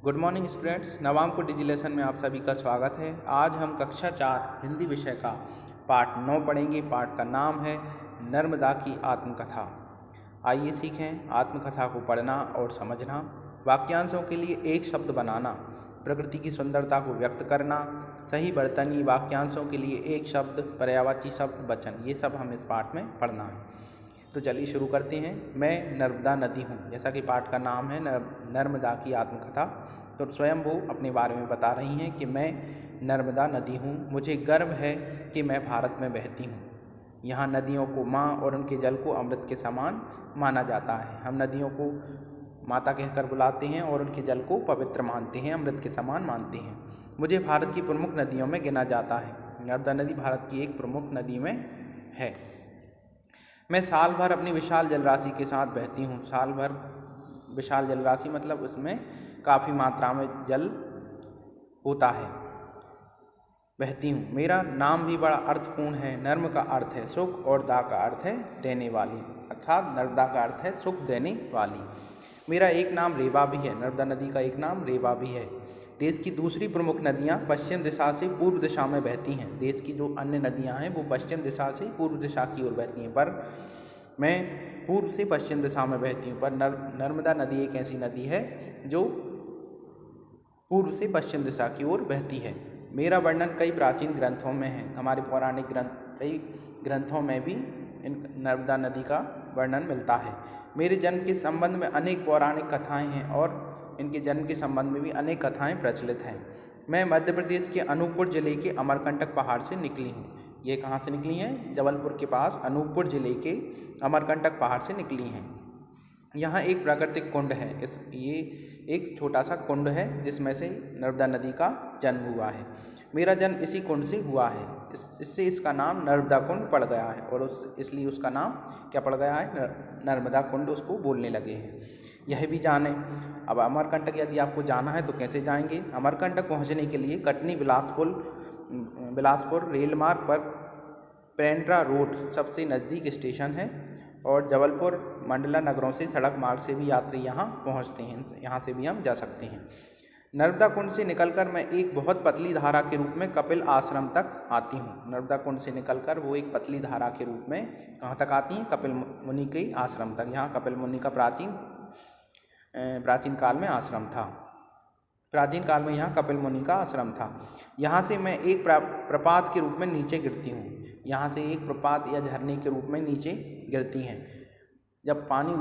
Good morning students, नवामपुर डिजिलेशन में आप सभी का स्वागत है। आज हम कक्षा 4 हिंदी विषय का पाठ 9 पढ़ेंगे। पाठ का नाम है नर्मदा की आत्मकथा। आइए सीखें आत्मकथा को पढ़ना और समझना। वाक्यांशों के लिए एक शब्द बनाना, प्रकृति की सुंदरता को व्यक्त करना, सही वर्तनी, वाक्यांशों के लिए एक शब्द, पर्यायवाची शब्द, वचन, ये सब हम इस पाठ में पढ़ना है। तो चलिए शुरू करते हैं। मैं नर्मदा नदी हूँ, जैसा कि पाठ का नाम है नर्मदा की आत्मकथा। तो स्वयं वो अपने बारे में बता रही हैं कि मैं नर्मदा नदी हूँ, मुझे गर्व है कि मैं भारत में बहती हूँ। यहाँ नदियों को माँ और उनके जल को अमृत के समान माना जाता है। हम नदियों को माता कहकर बुलाते हैं और उनके जल को पवित्र मानते हैं, अमृत के समान मानते हैं। मुझे भारत की प्रमुख नदियों में गिना जाता है। नर्मदा नदी भारत की एक प्रमुख नदी में है। मैं साल भर अपनी विशाल जलराशि के साथ बहती हूँ। साल भर विशाल जलराशि मतलब उसमें काफ़ी मात्रा में जल होता है, बहती हूँ। मेरा नाम भी बड़ा अर्थपूर्ण है। नर्म का अर्थ है सुख और दा का अर्थ है देने वाली, अर्थात नर्मदा का अर्थ है सुख देने वाली। मेरा एक नाम रेवा भी है। नर्मदा नदी का एक नाम रेवा भी है। देश की दूसरी प्रमुख नदियाँ पश्चिम दिशा से पूर्व दिशा में बहती हैं। देश की जो अन्य नदियाँ हैं वो पश्चिम दिशा से पूर्व दिशा की ओर बहती हैं, पर मैं पूर्व से पश्चिम दिशा में बहती हूँ। पर नर्मदा नदी एक ऐसी नदी है जो पूर्व से पश्चिम दिशा की ओर बहती है। मेरा वर्णन कई प्राचीन ग्रंथों में है। हमारे पौराणिक कई ग्रंथों में भी इन नर्मदा नदी का वर्णन मिलता है। मेरे जन्म के संबंध में अनेक पौराणिक कथाएं हैं और इनके जन्म के संबंध में भी अनेक कथाएं प्रचलित हैं। मैं मध्य प्रदेश के अनूपपुर जिले के अमरकंटक पहाड़ से निकली हूँ। ये कहाँ से निकली हैं? जबलपुर के पास अनूपपुर जिले के अमरकंटक पहाड़ से निकली हैं। यहाँ एक प्राकृतिक कुंड है। ये एक छोटा सा कुंड है जिसमें से नर्मदा नदी का जन्म हुआ है। मेरा जन्म इसी कुंड से हुआ है। इससे इसका नाम नर्मदा कुंड पड़ गया है और इसलिए उसका नाम क्या पड़ गया है? नर्मदा कुंड उसको बोलने लगे हैं। यह भी जाने। अब अमरकंटक यदि आपको जाना है तो कैसे जाएंगे? अमरकंटक पहुँचने के लिए कटनी बिलासपुर रेल मार्ग पर पेंड्रा रोड सबसे नज़दीक स्टेशन है और जबलपुर मंडला नगरों से सड़क मार्ग से भी यात्री यहाँ पहुँचते हैं। यहाँ से भी हम जा सकते हैं। नर्मदा कुंड से निकलकर मैं एक बहुत पतली धारा के रूप में कपिल आश्रम तक आती हूँ। नर्मदा कुंड से निकलकर वो एक पतली धारा के रूप में कहाँ तक आती हैं? कपिल मुनि के आश्रम तक। यहाँ कपिल मुनि का प्राचीन काल में आश्रम था। प्राचीन काल में यहाँ कपिल मुनि का आश्रम था। यहाँ से मैं एक प्रपात के रूप में नीचे गिरती हूँ। यहाँ से एक प्रपात या झरने के रूप में नीचे गिरती हैं। जब पानी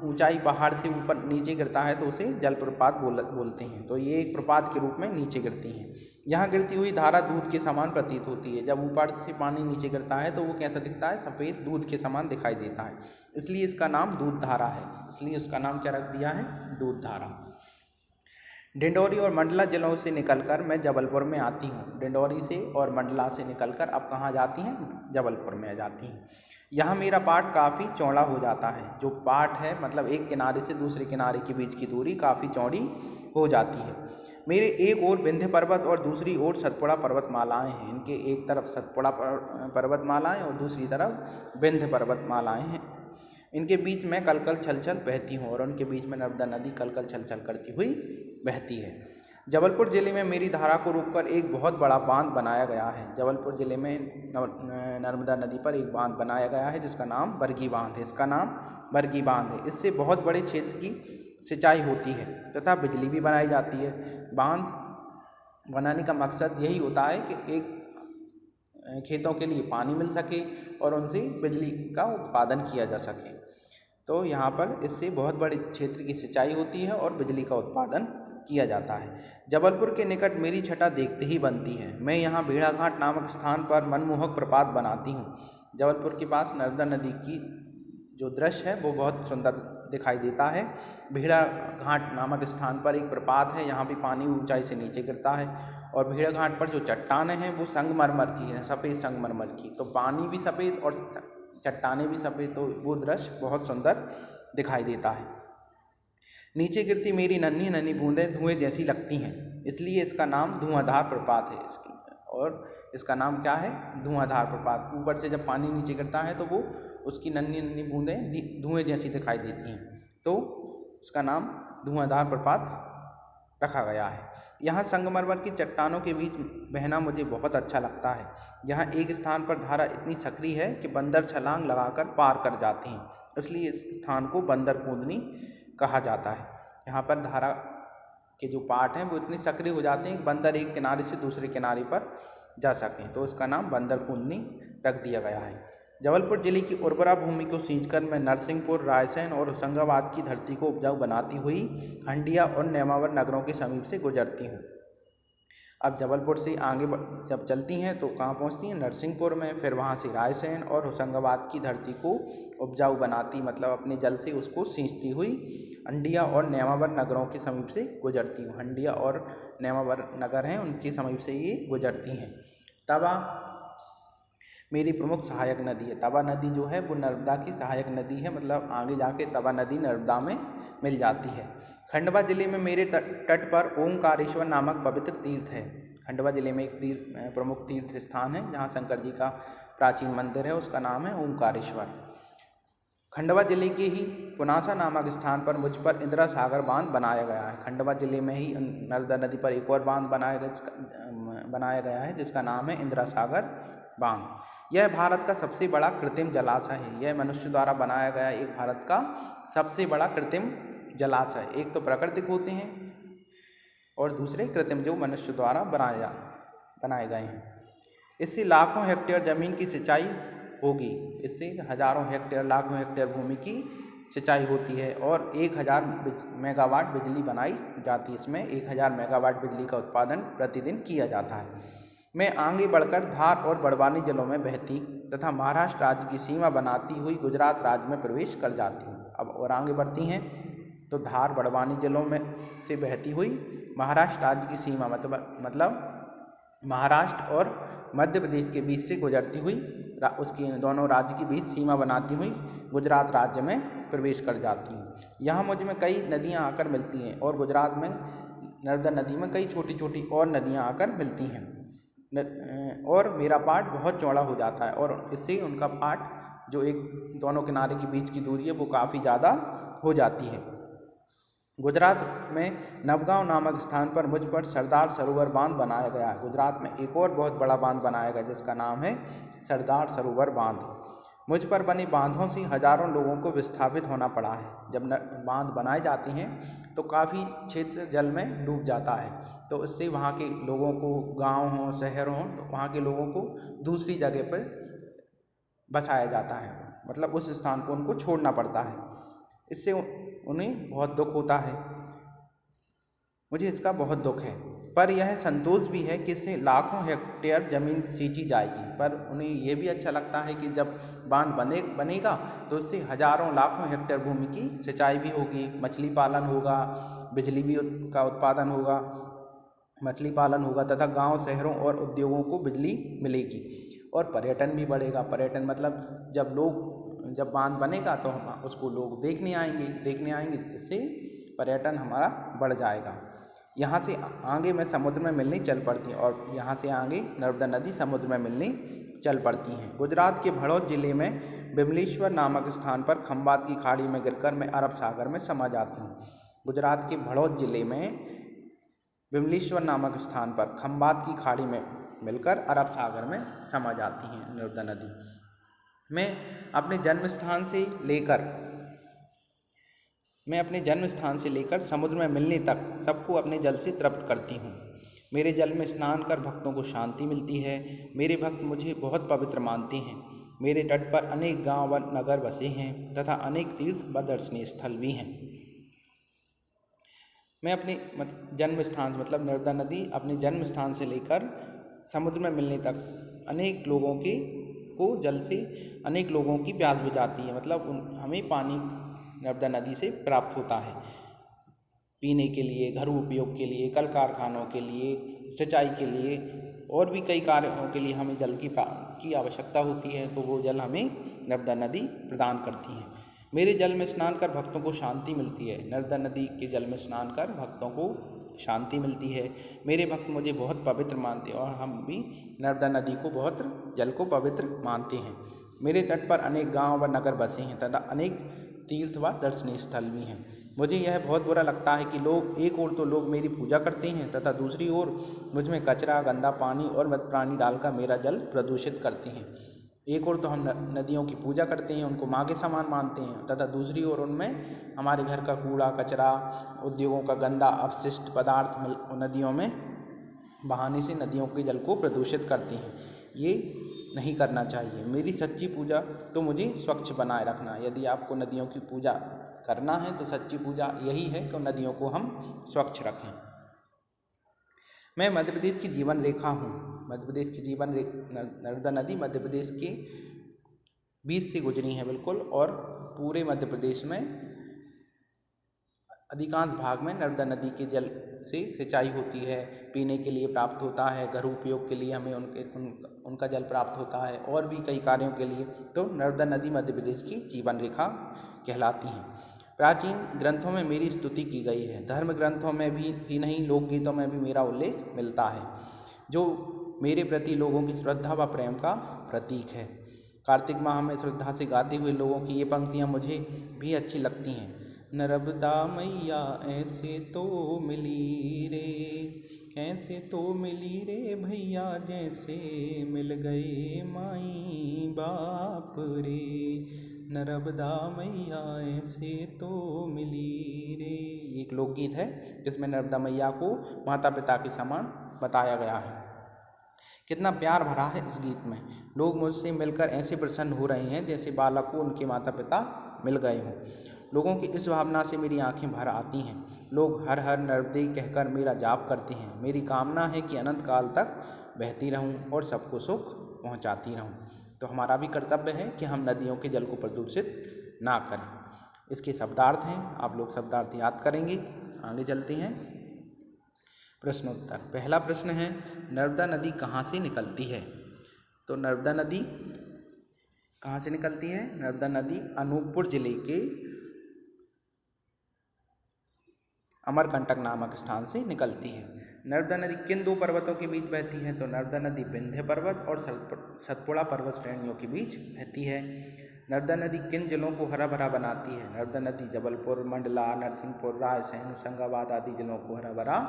ऊंचाई पहाड़ से ऊपर नीचे गिरता है तो उसे जलप्रपात बोलते हैं। तो ये एक प्रपात के रूप में नीचे गिरती हैं। यहाँ गिरती हुई धारा दूध के समान प्रतीत होती है। जब ऊपर से पानी नीचे गिरता है तो वो कैसा दिखता है? सफ़ेद दूध के समान दिखाई देता है। इसलिए इसका नाम दूध धारा है। इसलिए इसका नाम क्या रख दिया है? दूध धारा। डिंडोरी और मंडला जिलों से निकलकर मैं जबलपुर में आती हूँ। डिंडोरी से और मंडला से निकलकर अब कहाँ जाती हैं? जबलपुर में जाती हैं। यहाँ मेरा पाठ काफ़ी चौड़ा हो जाता है। जो पाठ है मतलब एक किनारे से दूसरे किनारे के बीच की दूरी काफ़ी चौड़ी हो जाती है। मेरे एक ओर विंध्य पर्वत और दूसरी ओर सतपुड़ा पर्वतमालाएँ हैं। इनके एक तरफ सतपुड़ा पर्वतमालाएँ और दूसरी तरफ विंध्य पर्वतमालाएँ हैं। इनके बीच में कलकल छलछल बहती हूँ और उनके बीच में नर्मदा नदी कलकल छलछल करती हुई बहती है। जबलपुर ज़िले में मेरी धारा को रोककर एक बहुत बड़ा बांध बनाया गया है। जबलपुर ज़िले में नर्मदा नदी पर एक बांध बनाया गया है जिसका नाम बरगी बांध है। इसका नाम बरगी बांध है। इससे बहुत बड़े क्षेत्र की सिंचाई होती है तथा बिजली भी बनाई जाती है। बांध बनाने का मकसद यही होता है कि एक खेतों के लिए पानी मिल सके और उनसे बिजली का उत्पादन किया जा सके। तो यहाँ पर इससे बहुत बड़े क्षेत्र की सिंचाई होती है और बिजली का उत्पादन किया जाता है। जबलपुर के निकट मेरी छटा देखते ही बनती है। मैं यहाँ भेड़ाघाट नामक स्थान पर मनमोहक प्रपात बनाती हूँ। जबलपुर के पास नर्मदा नदी की जो दृश्य है वो बहुत सुंदर दिखाई देता है। भेड़ाघाट नामक स्थान पर एक प्रपात है। यहाँ भी पानी ऊंचाई से नीचे गिरता है और भेड़ाघाट पर जो चट्टानें हैं वो संगमरमर की हैं, सफ़ेद संगमरमर की। तो पानी भी सफ़ेद और चट्टानें भी सफ़ेद, तो वो दृश्य बहुत सुंदर दिखाई देता है। नीचे गिरती मेरी नन्ही नन्ही बूंदें धुएं जैसी लगती हैं, इसलिए इसका नाम धुआंधार प्रपात है। और इसका नाम क्या है? धुआंधार प्रपात। ऊपर से जब पानी नीचे गिरता है तो वो उसकी नन्ही नन्ही बूंदें धुएं जैसी दिखाई देती हैं, तो उसका नाम धुआंधार प्रपात रखा गया है। यहाँ संगमरमर की चट्टानों के बीच बहना मुझे बहुत अच्छा लगता है। यहाँ एक स्थान पर धारा इतनी सक्रिय है कि बंदर छलांग लगाकर पार कर जाते हैं, इसलिए इस स्थान को बंदर कूंदनी कहा जाता है। यहाँ पर धारा के जो पार्ट हैं वो इतने सक्रिय हो जाते हैं कि बंदर एक किनारे से दूसरे किनारे पर जा सकें, तो इसका नाम बंदर कूंदनी रख दिया गया है। जबलपुर जिले की उर्वरा भूमि को सींचकर मैं नरसिंहपुर, रायसेन और होशंगाबाद की धरती को उपजाऊ बनाती हुई हंडिया और नेमावर नगरों के समीप से गुजरती हूँ। अब जबलपुर से आगे जब चलती हैं तो कहाँ पहुँचती हैं? नरसिंहपुर में। फिर वहाँ से रायसेन और होशंगाबाद की धरती को उपजाऊ बनाती, मतलब अपने जल से उसको सींचती हुई हंडिया और नेमावर नगरों के समीप से गुजरती हूँ। हंडिया और नेमावर नगर हैं, उनके समीप से ये गुजरती हैं। तवा मेरी प्रमुख सहायक नदी है। तवा नदी जो है वो नर्मदा की सहायक नदी है, मतलब आगे जाके तवा नदी नर्मदा में मिल जाती है। खंडवा जिले में मेरे तट पर ओंकारेश्वर नामक पवित्र तीर्थ है। खंडवा जिले में एक प्रमुख तीर्थ स्थान है जहाँ शंकर जी का प्राचीन मंदिर है, उसका नाम है ओंकारेश्वर। खंडवा जिले के ही पुनासा नामक स्थान पर मुझ पर इंदिरा सागर बांध बनाया गया है। खंडवा जिले में ही नर्मदा नदी पर एक और बांध बनाया गया है जिसका नाम है इंदिरा सागर बांध। यह भारत का सबसे बड़ा कृत्रिम जलाशय है। यह मनुष्य द्वारा बनाया गया एक भारत का सबसे बड़ा कृत्रिम जलाशय। एक तो प्राकृतिक होते हैं और दूसरे कृत्रिम जो मनुष्य द्वारा बनाए गए हैं। इससे लाखों हेक्टेयर जमीन की सिंचाई होगी। इससे हजारों हेक्टेयर, लाखों हेक्टेयर भूमि की सिंचाई होती है और 1000 मेगावाट बिजली बनाई जाती है। इसमें 1000 मेगावाट बिजली का उत्पादन प्रतिदिन किया जाता है। मैं आगे बढ़कर धार और बड़वानी जिलों में बहती तथा महाराष्ट्र राज्य की सीमा बनाती हुई गुजरात राज्य में प्रवेश कर जाती हूँ। अब और आगे बढ़ती हैं तो धार बड़वानी जिलों में से बहती हुई महाराष्ट्र राज्य की सीमा मतलब महाराष्ट्र और मध्य प्रदेश के बीच से गुजरती हुई उसकी दोनों राज्य के बीच सीमा बनाती हुई गुजरात राज्य में प्रवेश कर जाती हूँ। यहाँ मुझ में कई नदियाँ आकर मिलती हैं और गुजरात में नर्मदा नदी में कई छोटी छोटी और नदियाँ आकर मिलती हैं और मेरा पार्ट बहुत चौड़ा हो जाता है और इससे उनका पार्ट जो एक दोनों किनारे के बीच की दूरी है वो काफ़ी ज़्यादा हो जाती है। गुजरात में नवगांव नामक स्थान पर मुझ पर सरदार सरोवर बांध बनाया गया है। गुजरात में एक और बहुत बड़ा बांध बनाया गया जिसका नाम है सरदार सरोवर बांध। मुझ पर बने बांधों से हजारों लोगों को विस्थापित होना पड़ा है। जब बांध बनाए जाते हैं तो काफ़ी क्षेत्र जल में डूब जाता है, तो इससे वहाँ के लोगों को, गांव हों शहर हों, तो वहाँ के लोगों को दूसरी जगह पर बसाया जाता है, मतलब उस स्थान को उनको छोड़ना पड़ता है। इससे उन्हें बहुत दुख होता है। मुझे इसका बहुत दुख है, पर यह संतोष भी है कि इससे लाखों हेक्टेयर ज़मीन सींची जाएगी। पर उन्हें यह भी अच्छा लगता है कि जब बांध बनेगा तो इससे हजारों लाखों हेक्टेयर भूमि की सिंचाई भी होगी, मछली पालन होगा, बिजली भी का उत्पादन होगा, मछली पालन होगा तथा गांव, शहरों और उद्योगों को बिजली मिलेगी और पर्यटन भी बढ़ेगा। पर्यटन मतलब जब बांध बनेगा तो हम उसको लोग देखने आएंगे, इससे पर्यटन हमारा बढ़ जाएगा। यहाँ से आगे मैं समुद्र में मिलने चल पड़ती हैं और यहाँ से आगे नर्मदा नदी समुद्र में मिलने चल पड़ती हैं। गुजरात के भड़ौत जिले में बिमलेश्वर नामक स्थान पर खंबात की खाड़ी में गिरकर मैं अरब सागर में समा जाती हूँ। गुजरात के भड़ौत जिले में बिमलेश्वर नामक स्थान पर खंबात की खाड़ी में मिलकर अरब सागर में समा जाती हैं नर्मदा नदी। मैं अपने जन्म स्थान से लेकर समुद्र में मिलने तक सबको अपने जल से तृप्त करती हूँ। मेरे जल में स्नान कर भक्तों को शांति मिलती है। मेरे भक्त मुझे बहुत पवित्र मानते हैं। मेरे तट पर अनेक गांव व नगर बसे हैं तथा अनेक तीर्थ व दर्शनीय स्थल भी हैं। मैं अपने जन्म स्थान मतलब नर्मदा नदी अपने जन्म स्थान से लेकर समुद्र में मिलने तक अनेक लोगों की प्यास बुझाती है। मतलब हमें पानी नर्मदा नदी से प्राप्त होता है पीने के लिए, घरेलू उपयोग के लिए, कल कारखानों के लिए, सिंचाई के लिए और भी कई कार्यों के लिए हमें जल की आवश्यकता होती है, तो वो जल हमें नर्मदा नदी प्रदान करती है। मेरे जल में स्नान कर भक्तों को शांति मिलती है। नर्मदा नदी के जल में स्नान कर भक्तों को शांति मिलती है। मेरे भक्त मुझे बहुत पवित्र मानते हैं और हम भी नर्मदा नदी को जल को पवित्र मानते हैं। मेरे तट पर अनेक गांव व नगर बसे हैं तथा अनेक तीर्थ व दर्शनीय स्थल भी हैं। मुझे यह बहुत बुरा लगता है कि एक ओर तो लोग मेरी पूजा करते हैं तथा दूसरी ओर मुझ में कचरा, गंदा पानी और मृत प्राणी डालकर मेरा जल प्रदूषित करते हैं। एक ओर तो हम नदियों की पूजा करते हैं, उनको माँ के समान मानते हैं, तथा दूसरी ओर उनमें हमारे घर का कूड़ा कचरा, उद्योगों का गंदा अपशिष्ट पदार्थ नदियों में बहाने से नदियों के जल को प्रदूषित करते हैं। ये नहीं करना चाहिए। मेरी सच्ची पूजा तो मुझे स्वच्छ बनाए रखना है। यदि आपको नदियों की पूजा करना है तो सच्ची पूजा यही है कि नदियों को हम स्वच्छ रखें। मैं मध्य प्रदेश की जीवन रेखा हूँ। मध्य प्रदेश की जीवन रेखा नर्मदा नदी मध्य प्रदेश के बीच से गुजरी है बिल्कुल, और पूरे मध्य प्रदेश में अधिकांश भाग में नर्मदा नदी के जल से सिंचाई होती है, पीने के लिए प्राप्त होता है, घर उपयोग के लिए हमें उनका जल प्राप्त होता है, और भी कई कार्यों के लिए तो नर्मदा नदी मध्य प्रदेश की जीवन रेखा कहलाती हैं। प्राचीन ग्रंथों में मेरी स्तुति की गई है। धर्म ग्रंथों में भी ही नहीं, लोकगीतों में भी मेरा उल्लेख मिलता है, जो मेरे प्रति लोगों की श्रद्धा व प्रेम का प्रतीक है। कार्तिक माह में श्रद्धा से गाते हुए लोगों की ये पंक्तियाँ मुझे भी अच्छी लगती हैं। नर्मदा मैया ऐसे तो मिली रे, कैसे तो मिली रे भैया, जैसे मिल गए माई बाप रे। नर्मदा मैया ऐसे तो मिली रे। एक लोकगीत है जिसमें नर्मदा मैया को माता पिता के समान बताया गया है। कितना प्यार भरा है इस गीत में। लोग मुझसे मिलकर ऐसे प्रसन्न हो रहे हैं जैसे बालक को उनके माता पिता मिल गए हों। लोगों की इस भावना से मेरी आंखें भर आती हैं। लोग हर हर नर्मदे कहकर मेरा जाप करते हैं। मेरी कामना है कि अनंत काल तक बहती रहूं और सबको सुख पहुंचाती रहूं। तो हमारा भी कर्तव्य है कि हम नदियों के जल को प्रदूषित ना करें। इसके शब्दार्थ हैं, आप लोग शब्दार्थ याद करेंगे। आगे चलते हैं प्रश्नोत्तर। पहला प्रश्न है, नर्मदा नदी कहाँ से निकलती है? तो नर्मदा नदी कहाँ से निकलती है? नर्मदा नदी अनूपपुर जिले के अमरकंटक नामक स्थान से निकलती है। नर्मदा नदी किन दो पर्वतों के बीच बहती है? तो नर्मदा नदी विंध्य पर्वत और सतपुड़ा पर्वत श्रेणियों के बीच बहती है। नर्मदा नदी किन जिलों को हरा भरा बनाती है? नर्मदा नदी जबलपुर, मंडला, नरसिंहपुर, रायसेन, होशंगाबाद आदि जिलों को हरा भरा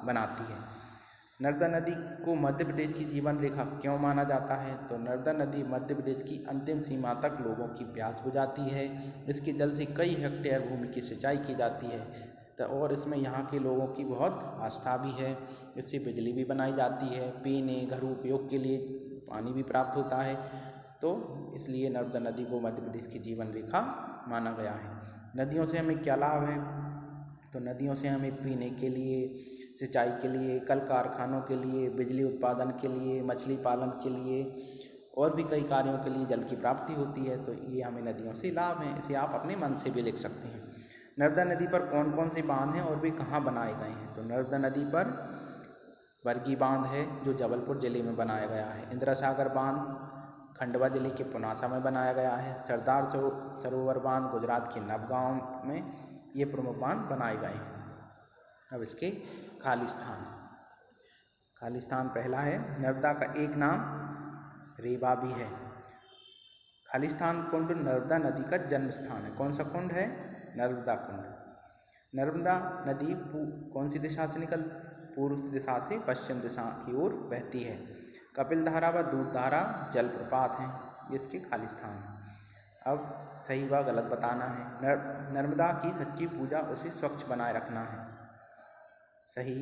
बनाती है। नर्मदा नदी को मध्य प्रदेश की जीवन रेखा क्यों माना जाता है? तो नर्मदा नदी मध्य प्रदेश की अंतिम सीमा तक लोगों की प्यास बुझाती है। इसके जल से कई हेक्टेयर भूमि की सिंचाई की जाती है और इसमें यहाँ के लोगों की बहुत आस्था भी है। इससे बिजली भी बनाई जाती है, पीने, घर उपयोग के लिए पानी भी प्राप्त होता है। तो इसलिए नर्मदा नदी को मध्य प्रदेश की जीवन रेखा माना गया है। नदियों से हमें क्या लाभ है? तो नदियों से हमें पीने के लिए, सिंचाई के लिए, कल कारखानों के लिए, बिजली उत्पादन के लिए, मछली पालन के लिए और भी कई कार्यों के लिए जल की प्राप्ति होती है। तो ये हमें नदियों से लाभ हैं। इसे आप अपने मन से भी लिख सकते हैं। नर्मदा नदी पर कौन कौन से बांध हैं और वे कहाँ बनाए गए हैं? तो नर्मदा नदी पर बरगी बांध है जो जबलपुर जिले में बनाया गया है। इंदिरा सागर बांध खंडवा जिले के पुनासा में बनाया गया है। सरदार सरोवर बांध गुजरात के नवगांव में ये प्रमुख बांध बनाए गए हैं। अब इसके खाली स्थान पहला है, नर्मदा का एक नाम रेवा भी है। खाली स्थान कुंड नर्मदा नदी का जन्म स्थान है। कौन सा कुंड है? नर्मदा कुंड। नर्मदा नदी कौन सी दिशा से पूर्व दिशा से पश्चिम दिशा की ओर बहती है। कपिल धारा व दूध धारा जलप्रपात हैं, ये इसके खाली स्थान है। अब सही व गलत बताना है। नर्मदा की सच्ची पूजा उसे स्वच्छ बनाए रखना है। सही।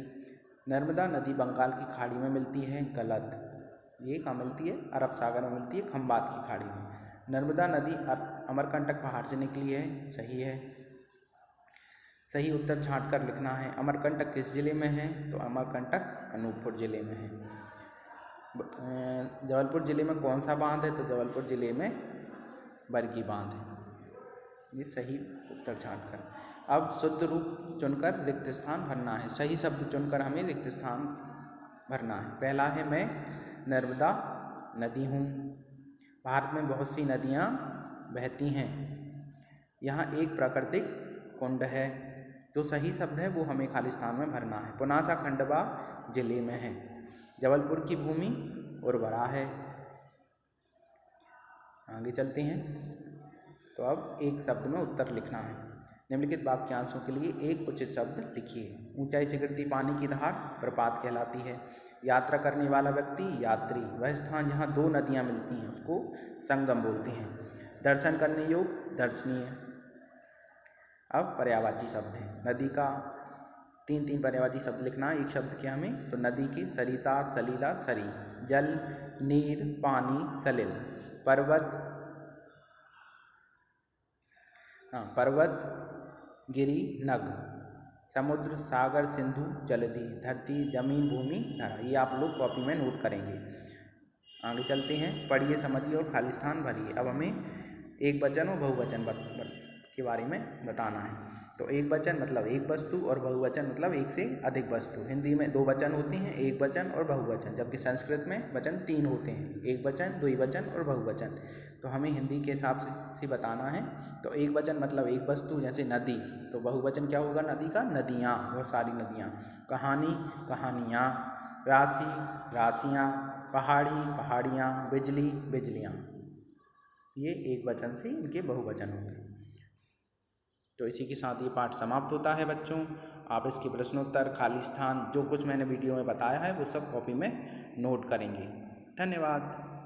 नर्मदा नदी बंगाल की खाड़ी में मिलती है। गलत। ये कहाँ मिलती है? अरब सागर में मिलती है, खंबात की खाड़ी में। नर्मदा नदी अमरकंटक पहाड़ से निकली है। सही है। सही उत्तर छांट कर लिखना है। अमरकंटक किस जिले में है? तो अमरकंटक अनूपपुर जिले में है। जबलपुर जिले में कौन सा बांध है? तो जबलपुर जिले में बरगी बांध है। ये सही उत्तर छांट कर। अब शुद्ध रूप चुनकर रिक्त स्थान भरना है। सही शब्द चुनकर हमें रिक्त स्थान भरना है। पहला है, मैं नर्मदा नदी हूँ। भारत में बहुत सी नदियाँ बहती हैं। यहाँ एक प्राकृतिक कुंड है। जो सही शब्द है वो हमें खाली स्थान में भरना है। पुनासा खंडवा जिले में है। जबलपुर की भूमि उर्वरा है। आगे चलते हैं। तो अब एक शब्द में उत्तर लिखना है। निम्नलिखित वाक्यांशों के लिए एक उचित शब्द लिखिए। ऊंचाई से गिरती पानी की धार प्रपात कहलाती है। यात्रा करने वाला व्यक्ति यात्री। वह स्थान जहाँ दो नदियाँ मिलती हैं उसको संगम बोलते हैं। दर्शन करने योग्य दर्शनीय। अब पर्यायवाची शब्द हैं। नदी का तीन पर्यायवाची शब्द लिखना है। एक शब्द क्या हमें, तो नदी के सरिता, सलीला, सरी। जल, नीर, पानी, सलिल। पर्वत, गिरि, नग। समुद्र, सागर, सिंधु, जलधि। धरती, जमीन, भूमि, धरा। ये आप लोग कॉपी में नोट करेंगे। आगे चलते हैं। पढ़िए, समझिए और खाली स्थान भरिए। अब हमें एक वचन और बहुवचन के बारे में बताना है। तो एक वचन मतलब एक वस्तु और बहुवचन मतलब एक से अधिक वस्तु। हिंदी में दो वचन होते हैं, एक वचन और बहुवचन, जबकि संस्कृत में वचन तीन होते हैं, एक वचन, द्विवचन और बहुवचन। तो हमें हिंदी के हिसाब से बताना है। तो एक वचन मतलब एक वस्तु, जैसे नदी। तो बहुवचन क्या होगा नदी का, नदियाँ, बहुत सारी नदियाँ। कहानी, कहानियाँ। राशि, राशियाँ। पहाड़ी, पहाड़ियाँ। बिजली, बिजलियाँ। ये एक वचन से इनके बहुवचन होंगे। तो इसी के साथ ये पाठ समाप्त होता है बच्चों। आप इसके प्रश्नोत्तर, खाली स्थान, जो कुछ मैंने वीडियो में बताया है वो सब कॉपी में नोट करेंगे। धन्यवाद।